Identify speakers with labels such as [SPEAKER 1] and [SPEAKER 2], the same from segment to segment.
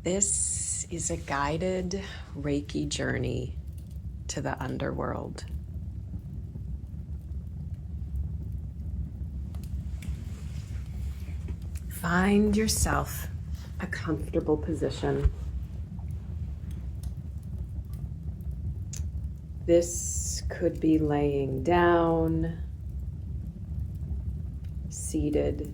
[SPEAKER 1] This is a guided Reiki journey to the underworld. Find yourself a comfortable position. This could be laying down, seated,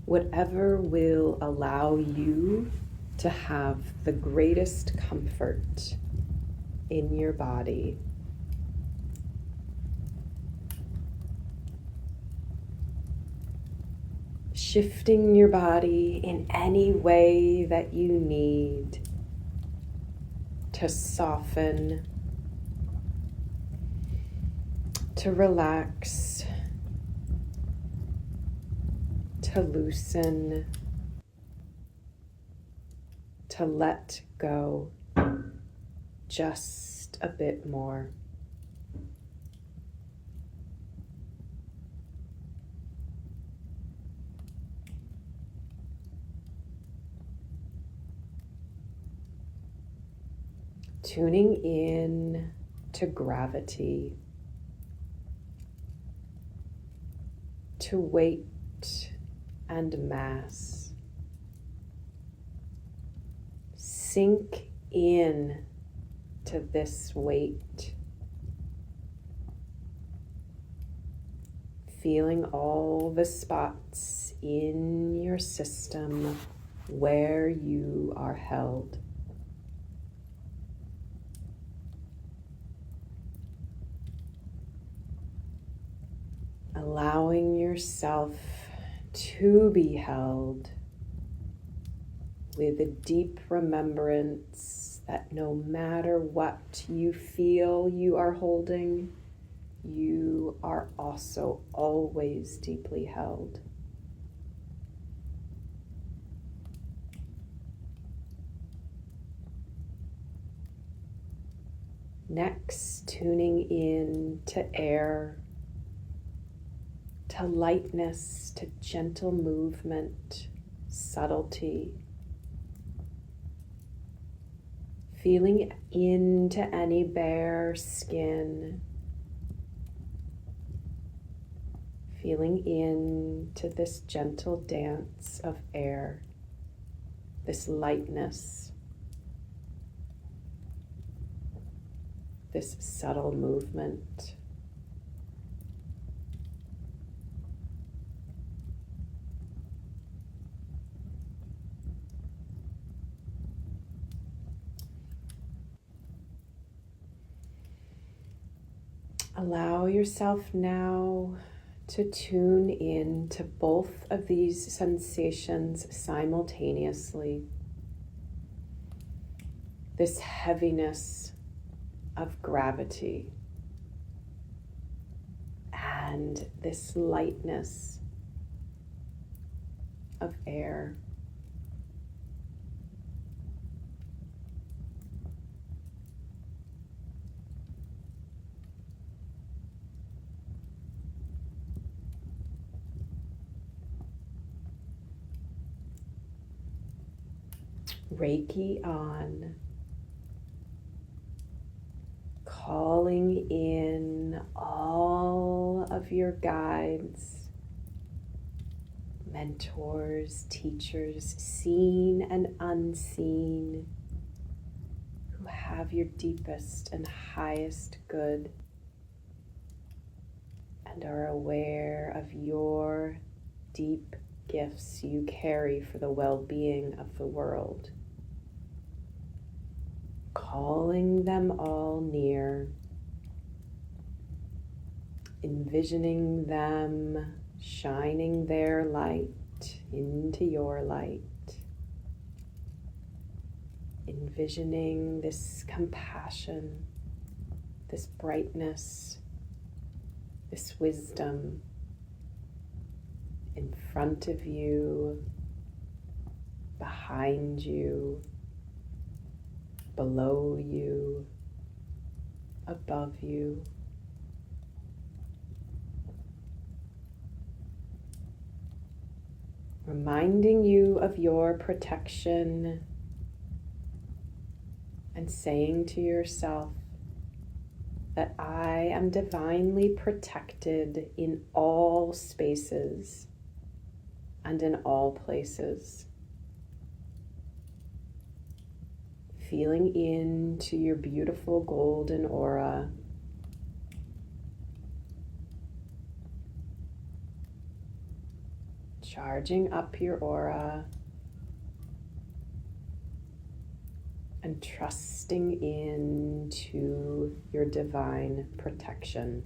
[SPEAKER 1] whatever will allow you to have the greatest comfort in your body. Shifting your body in any way that you need to soften, to relax, to loosen, to let go just a bit more. Tuning in to gravity, to weight and mass. Sink in to this weight, feeling all the spots in your system where you are held. Allowing yourself to be held with a deep remembrance that no matter what you feel you are holding, you are also always deeply held. Next, tuning in to air, to lightness, to gentle movement, subtlety. Feeling into any bare skin. Feeling into this gentle dance of air, this lightness, this subtle movement. Allow yourself now to tune in to both of these sensations simultaneously. This heaviness of gravity and this lightness of air. Reiki on, calling in all of your guides, mentors, teachers, seen and unseen, who have your deepest and highest good and are aware of your deep gifts you carry for the well-being of the world. Calling them all near, envisioning them shining their light into your light, envisioning this compassion, this brightness, this wisdom in front of you, behind you, below you, above you. reminding you of your protection and saying to yourself that I am divinely protected in all spaces and in all places. Feeling into your beautiful golden aura. Charging up your aura and trusting into your divine protection.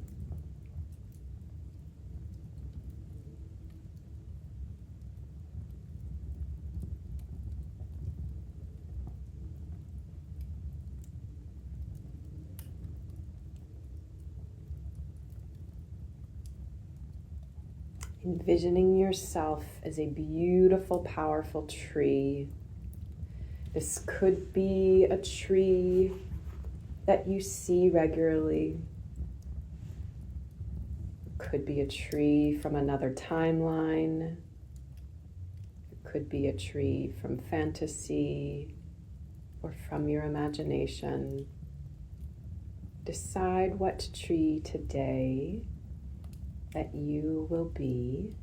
[SPEAKER 1] Envisioning yourself as a beautiful, powerful tree. This could be a tree that you see regularly. It could be a tree from another timeline. It could be a tree from fantasy or from your imagination. Decide what tree today that you will be,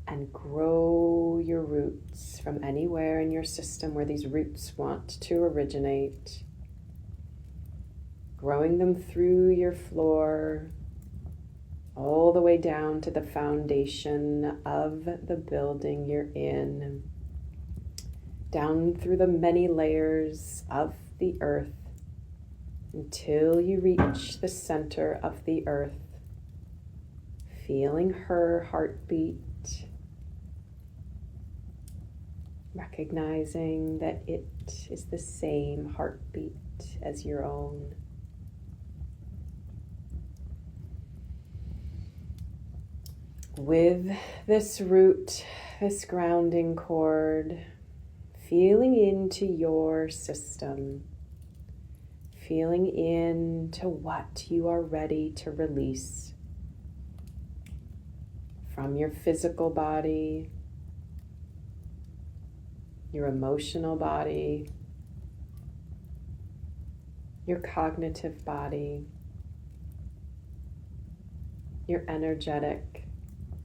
[SPEAKER 1] and grow your roots from anywhere in your system where these roots want to originate, growing them through your floor, all the way down to the foundation of the building you're in, down through the many layers of the earth, until you reach the center of the earth, feeling her heartbeat, recognizing that it is the same heartbeat as your own. With this root, this grounding cord, feeling into your system, feeling into what you are ready to release from your physical body, your emotional body, your cognitive body, your energetic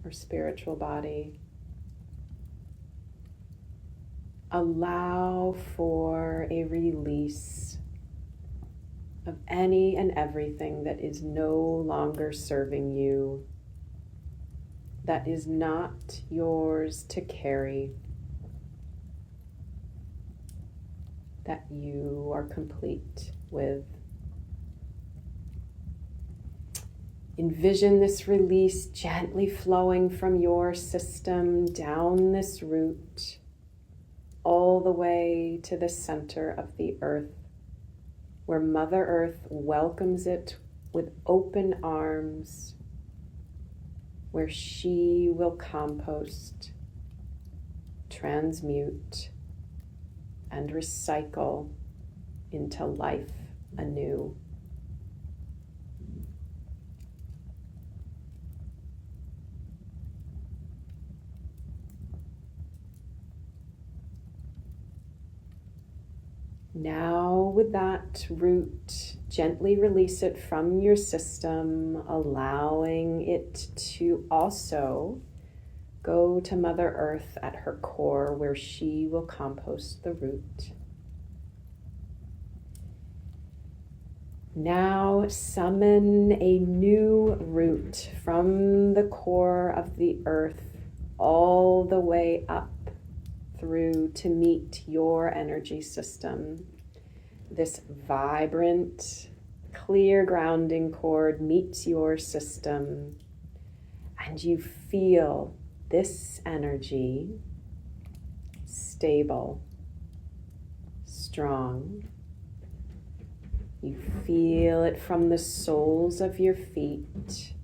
[SPEAKER 1] or spiritual body. Allow for a release of any and everything that is no longer serving you, that is not yours to carry, that you are complete with. Envision this release gently flowing from your system down this root, all the way to the center of the earth, where Mother Earth welcomes it with open arms, where she will compost, transmute, and recycle into life anew. Now, with that root, gently release it from your system, allowing it to also go to Mother Earth at her core, where she will compost the root. Now, summon a new root from the core of the earth all the way up through to meet your energy system. This vibrant, clear grounding cord meets your system, and you feel this energy stable, strong. You feel it from the soles of your feet,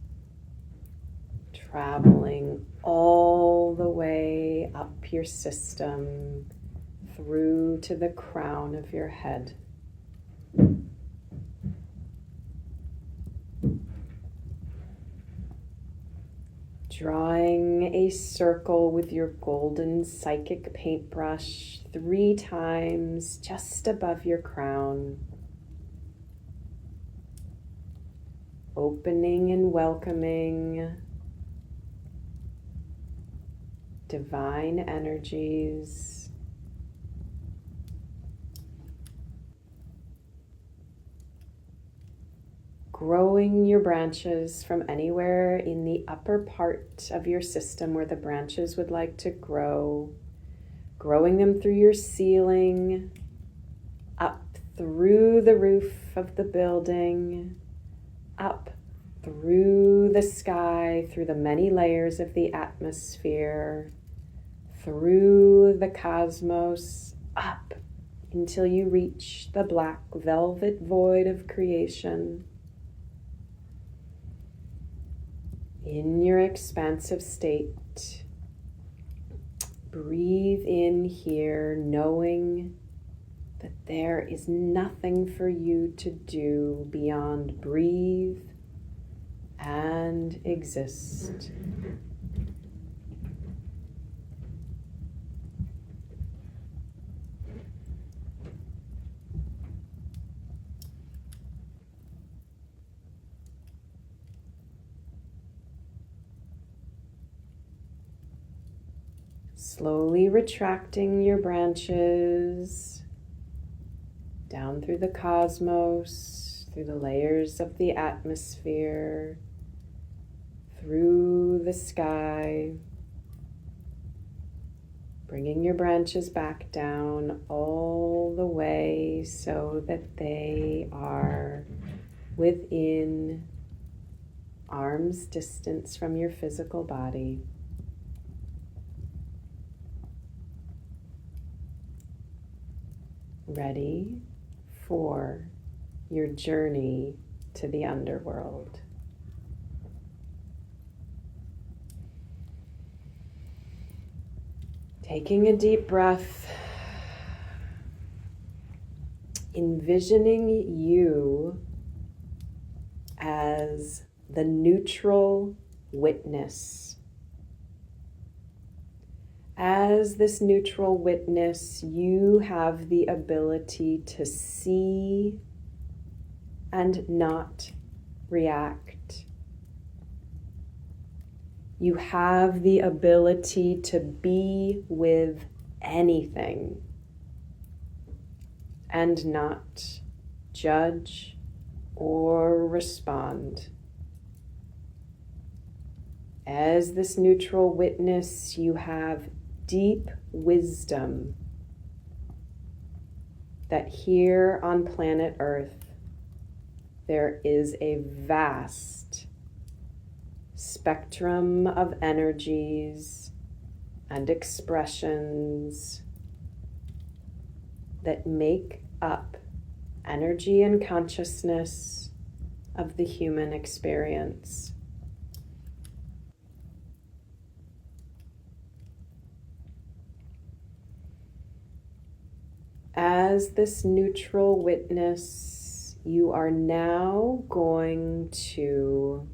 [SPEAKER 1] traveling all the way up your system through to the crown of your head. Drawing a circle with your golden psychic paintbrush 3 times just above your crown. Opening and welcoming divine energies. Growing your branches from anywhere in the upper part of your system where the branches would like to grow. Growing them through your ceiling, up through the roof of the building, up through the sky, through the many layers of the atmosphere, through the cosmos, up until you reach the black velvet void of creation. In your expansive state, breathe in here, knowing that there is nothing for you to do beyond breathe and exist. Slowly retracting your branches down through the cosmos, through the layers of the atmosphere, through the sky, bringing your branches back down all the way so that they are within arm's distance from your physical body. Ready for your journey to the underworld. Taking a deep breath, envisioning you as the neutral witness. As this neutral witness, you have the ability to see and not react. You have the ability to be with anything and not judge or respond. As this neutral witness, you have deep wisdom that here on planet Earth there is a vast spectrum of energies and expressions that make up energy and consciousness of the human experience. As this neutral witness, you are now going to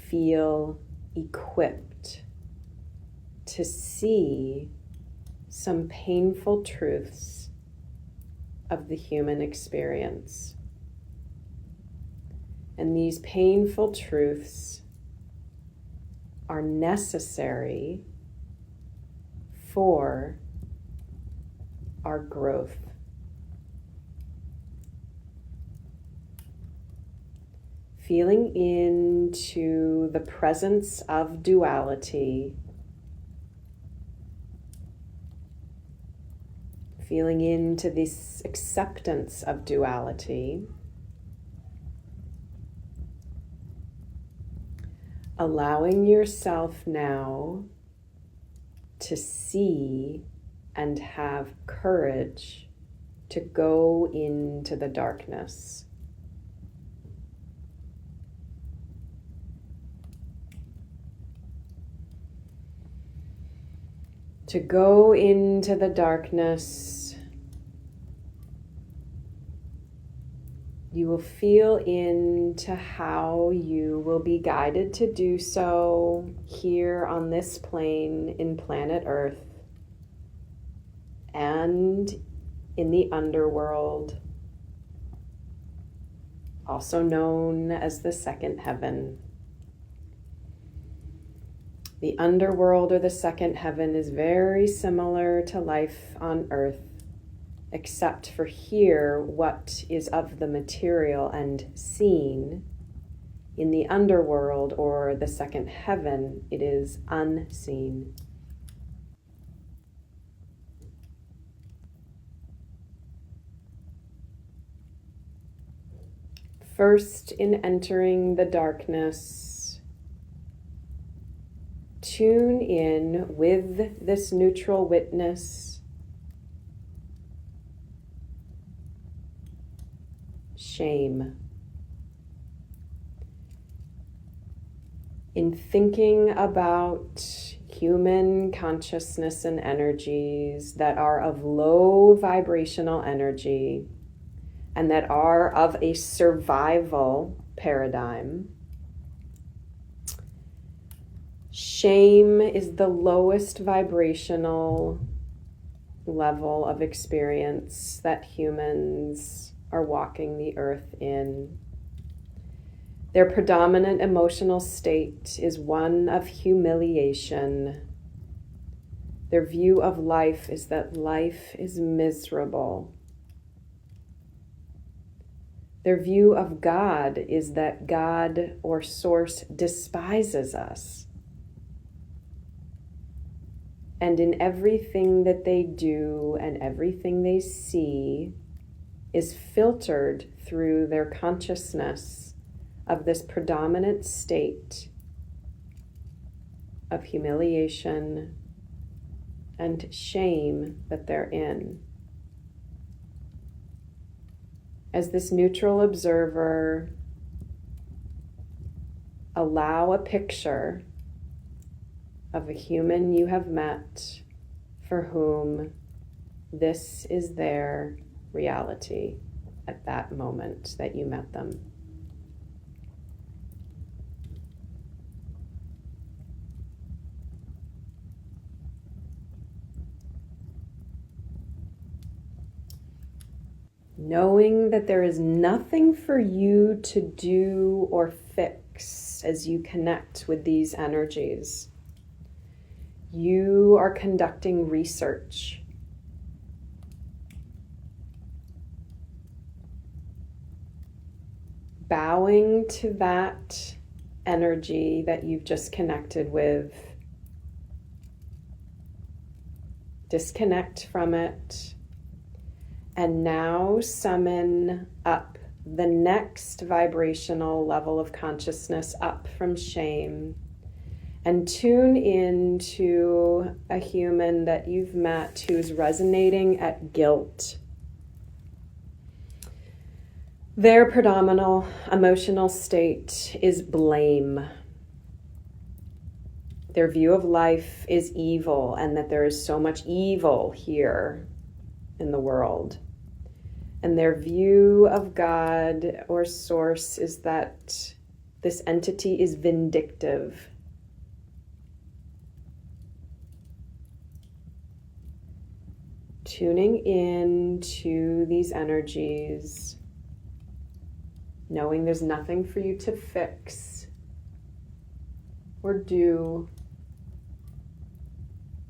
[SPEAKER 1] feel equipped to see some painful truths of the human experience. And these painful truths are necessary for our growth. Feeling into the presence of duality, feeling into this acceptance of duality, allowing yourself now to see and have courage to go into the darkness. To go into the darkness, you You will feel into how you will be guided to do so here on this plane in planet Earth and in the underworld, also known as the second heaven. The underworld, or the second heaven, is very similar to life on Earth, except for here, what is of the material and seen. In the underworld, or the second heaven, it is unseen. First, in entering the darkness, tune in with this neutral witness. Shame. In thinking about human consciousness and energies that are of low vibrational energy and that are of a survival paradigm, shame is the lowest vibrational level of experience that humans are walking the earth in. Their predominant emotional state is one of humiliation. Their view of life is that life is miserable. Their view of God is that God or Source despises us. And in everything that they do and everything they see is filtered through their consciousness of this predominant state of humiliation and shame that they're in. As this neutral observer, allow a picture of a human you have met for whom this is their reality at that moment that you met them. Knowing that there is nothing for you to do or fix as you connect with these energies. You are conducting research. Bowing to that energy that you've just connected with. Disconnect from it. And now summon up the next vibrational level of consciousness up from shame, and tune into a human that you've met who's resonating at guilt. Their predominant emotional state is blame. Their view of life is evil, and that there is so much evil here in the world. And their view of God or Source is that this entity is vindictive. Tuning in to these energies, knowing there's nothing for you to fix or do.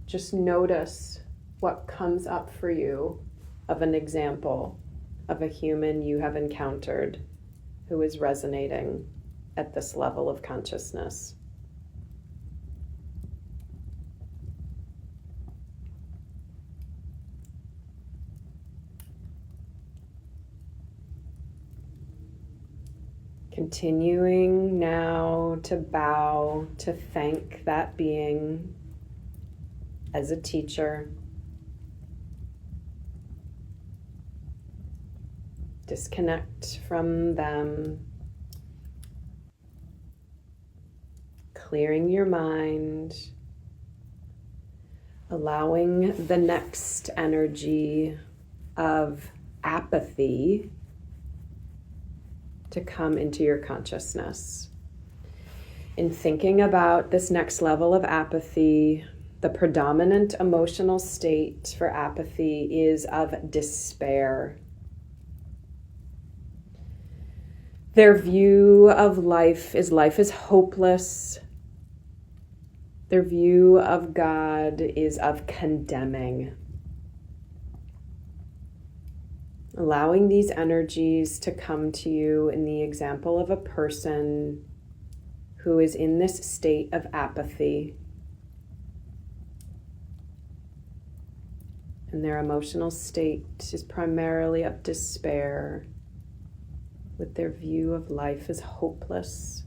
[SPEAKER 1] Just notice what comes up for you of an example of a human you have encountered who is resonating at this level of consciousness. Continuing now to bow, to thank that being as a teacher. Disconnect from them, clearing your mind, allowing the next energy of apathy to come into your consciousness. In thinking about this next level of apathy, the predominant emotional state for apathy is of despair. Their view of life is hopeless. Their view of God is of condemning. Allowing these energies to come to you in the example of a person who is in this state of apathy. And their emotional state is primarily of despair, with their view of life as hopeless.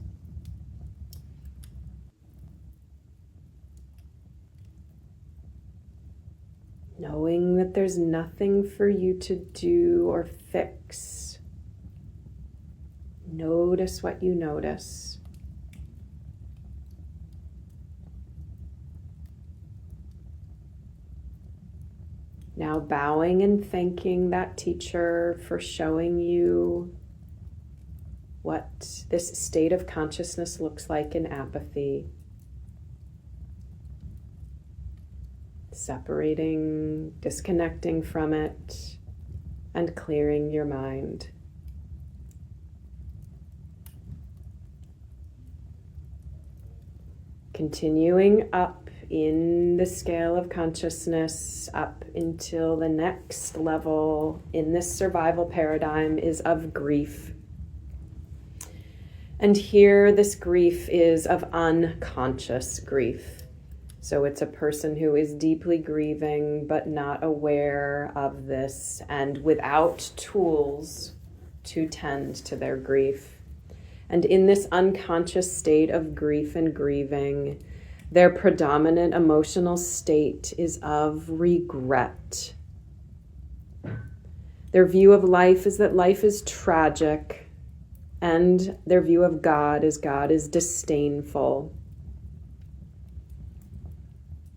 [SPEAKER 1] Knowing that there's nothing for you to do or fix. Notice what you notice. Now bowing and thanking that teacher for showing you what this state of consciousness looks like in apathy. Separating, disconnecting from it, and clearing your mind. Continuing up in the scale of consciousness, up until the next level in this survival paradigm is of grief. And here, this grief is of unconscious grief. So it's a person who is deeply grieving but not aware of this and without tools to tend to their grief. And in this unconscious state of grief and grieving, their predominant emotional state is of regret. Their view of life is that life is tragic, and their view of God is disdainful.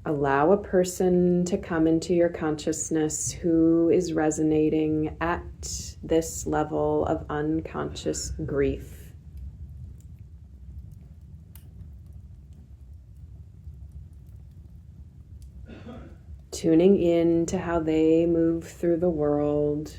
[SPEAKER 1] Allow a person to come into your consciousness who is resonating at this level of unconscious grief. Tuning in to how they move through the world.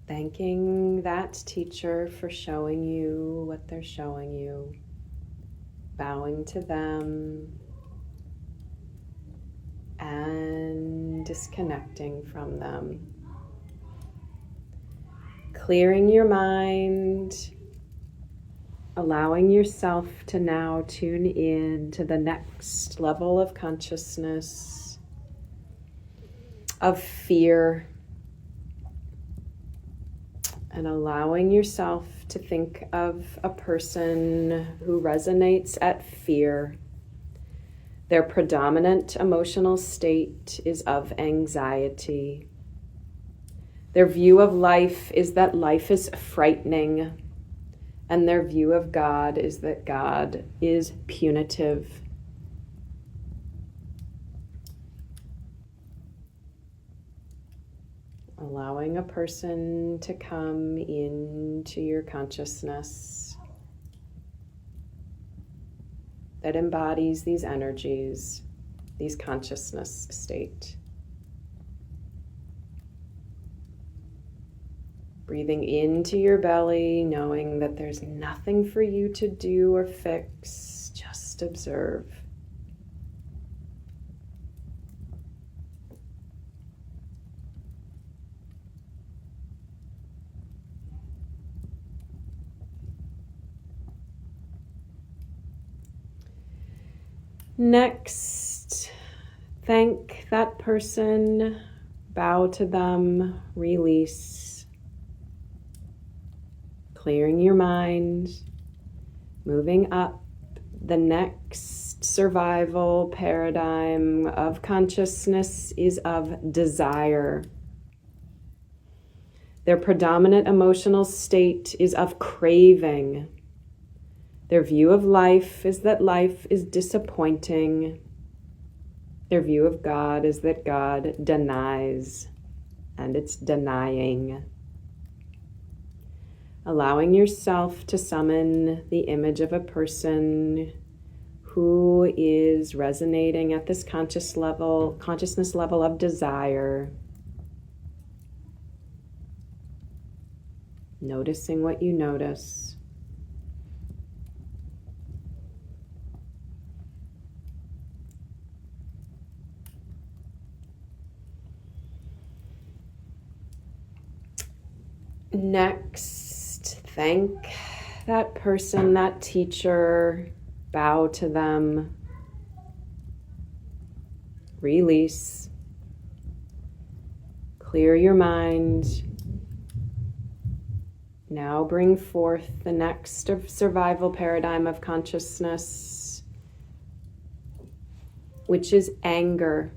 [SPEAKER 1] Thanking that teacher for showing you what they're showing you. Bowing to them and disconnecting from them. Clearing your mind, allowing yourself to now tune in to the next level of consciousness, of fear, and allowing yourself to think of a person who resonates at fear. Their predominant emotional state is of anxiety. Their view of life is that life is frightening, and their view of God is that God is punitive. Allowing a person to come into your consciousness that embodies these energies, these consciousness state. Breathing into your belly, knowing that there's nothing for you to do or fix, just observe. Next, thank that person, bow to them, release, clearing your mind, moving up the next survival paradigm of consciousness is of desire. Their predominant emotional state is of craving. Their view of life is that life is disappointing. Their view of God is that God denies, and it's denying. Allowing yourself to summon the image of a person who is resonating at this consciousness level of desire. Noticing what you notice. Next, thank that person, that teacher, bow to them, release, clear your mind. Now bring forth the next survival paradigm of consciousness, which is anger.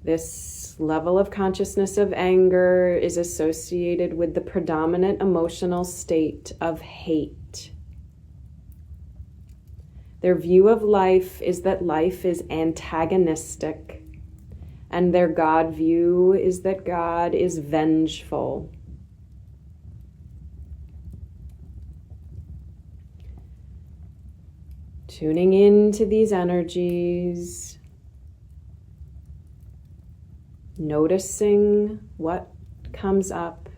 [SPEAKER 1] This level of consciousness of anger is associated with the predominant emotional state of hate. Their view of life is that life is antagonistic, and their God view is that God is vengeful. Tuning into these energies, noticing what comes up,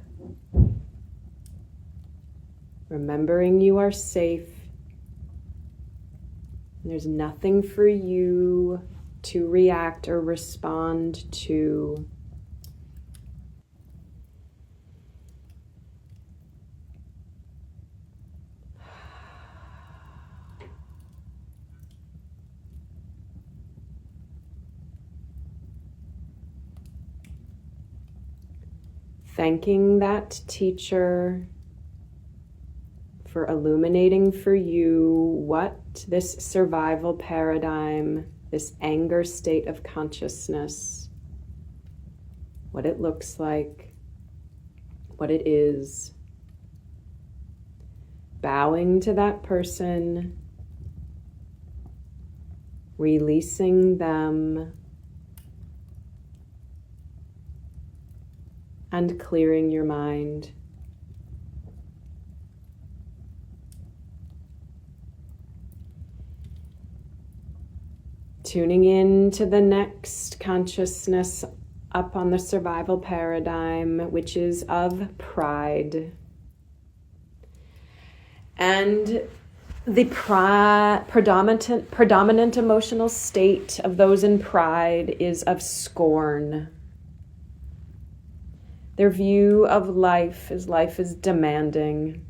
[SPEAKER 1] remembering you are safe. There's nothing for you to react or respond to. Thanking that teacher for illuminating for you what this survival paradigm, this anger state of consciousness, what it looks like, what it is. Bowing to that person, releasing them, and clearing your mind. Tuning in to the next consciousness up on the survival paradigm, which is of pride. And the predominant emotional state of those in pride is of scorn. Their view of life is demanding,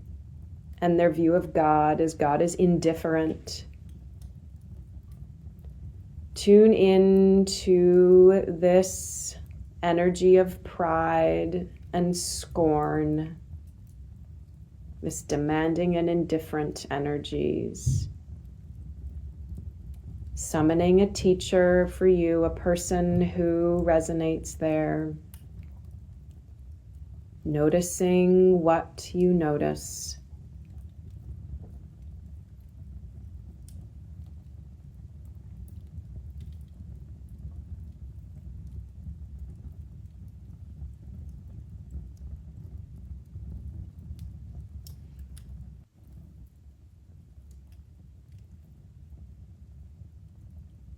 [SPEAKER 1] and their view of God is indifferent. Tune in to this energy of pride and scorn, this demanding and indifferent energies. Summoning a teacher for you, a person who resonates there. Noticing what you notice.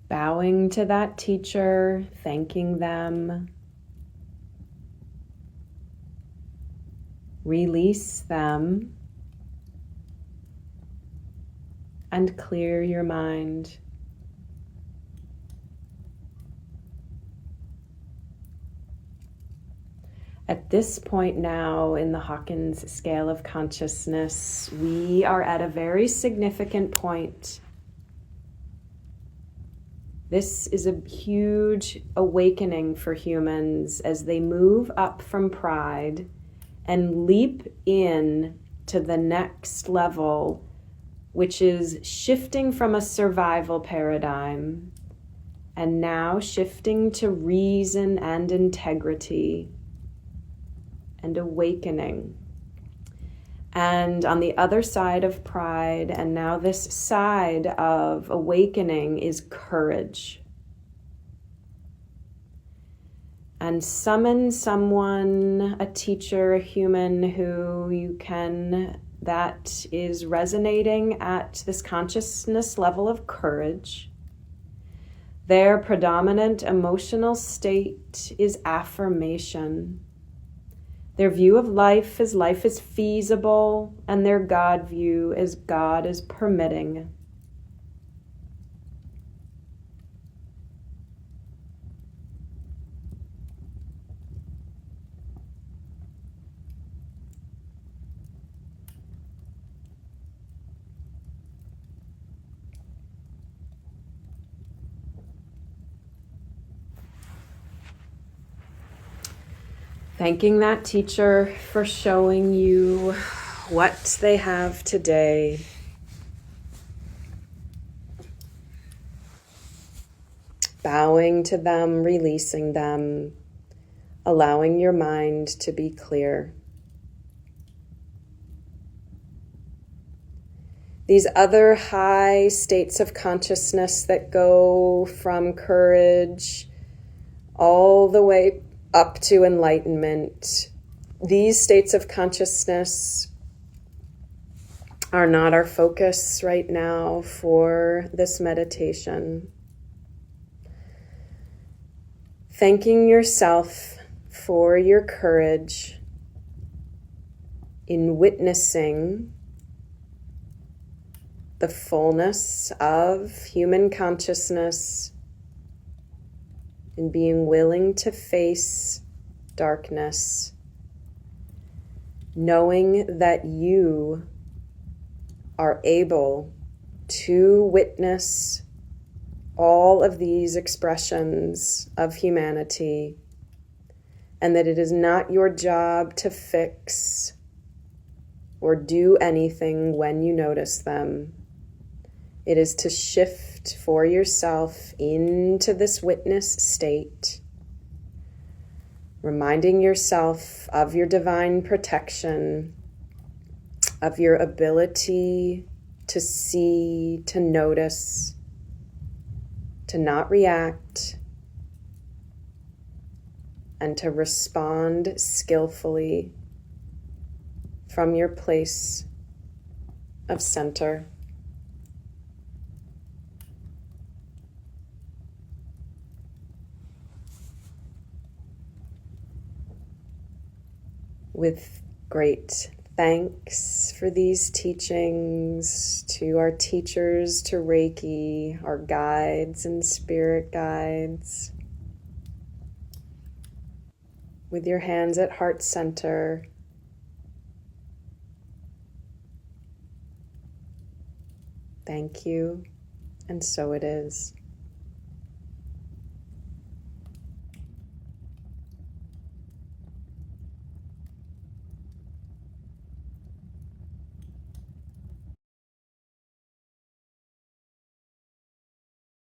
[SPEAKER 1] Bowing to that teacher, thanking them. Release them and clear your mind. At this point now in the Hawkins Scale of Consciousness, we are at a very significant point. This is a huge awakening for humans as they move up from pride and leap in to the next level, which is shifting from a survival paradigm And now shifting to reason and integrity and awakening. And on the other side of pride, and now this side of awakening, is courage. And summon someone, a teacher, a human that is resonating at this consciousness level of courage. Their predominant emotional state is affirmation. Their view of life is feasible, and their God view is God is permitting. Thanking that teacher for showing you what they have today. Bowing to them, releasing them, allowing your mind to be clear. These other high states of consciousness that go from courage all the way up to enlightenment, these states of consciousness are not our focus right now for this meditation. Thanking yourself for your courage in witnessing the fullness of human consciousness and being willing to face darkness, knowing that you are able to witness all of these expressions of humanity, and that it is not your job to fix or do anything when you notice them. It is to shift for yourself into this witness state, reminding yourself of your divine protection, of your ability to see, to notice, to not react, and to respond skillfully from your place of center. With great thanks for these teachings, to our teachers, to Reiki, our guides and spirit guides. With your hands at heart center, thank you, and so it is.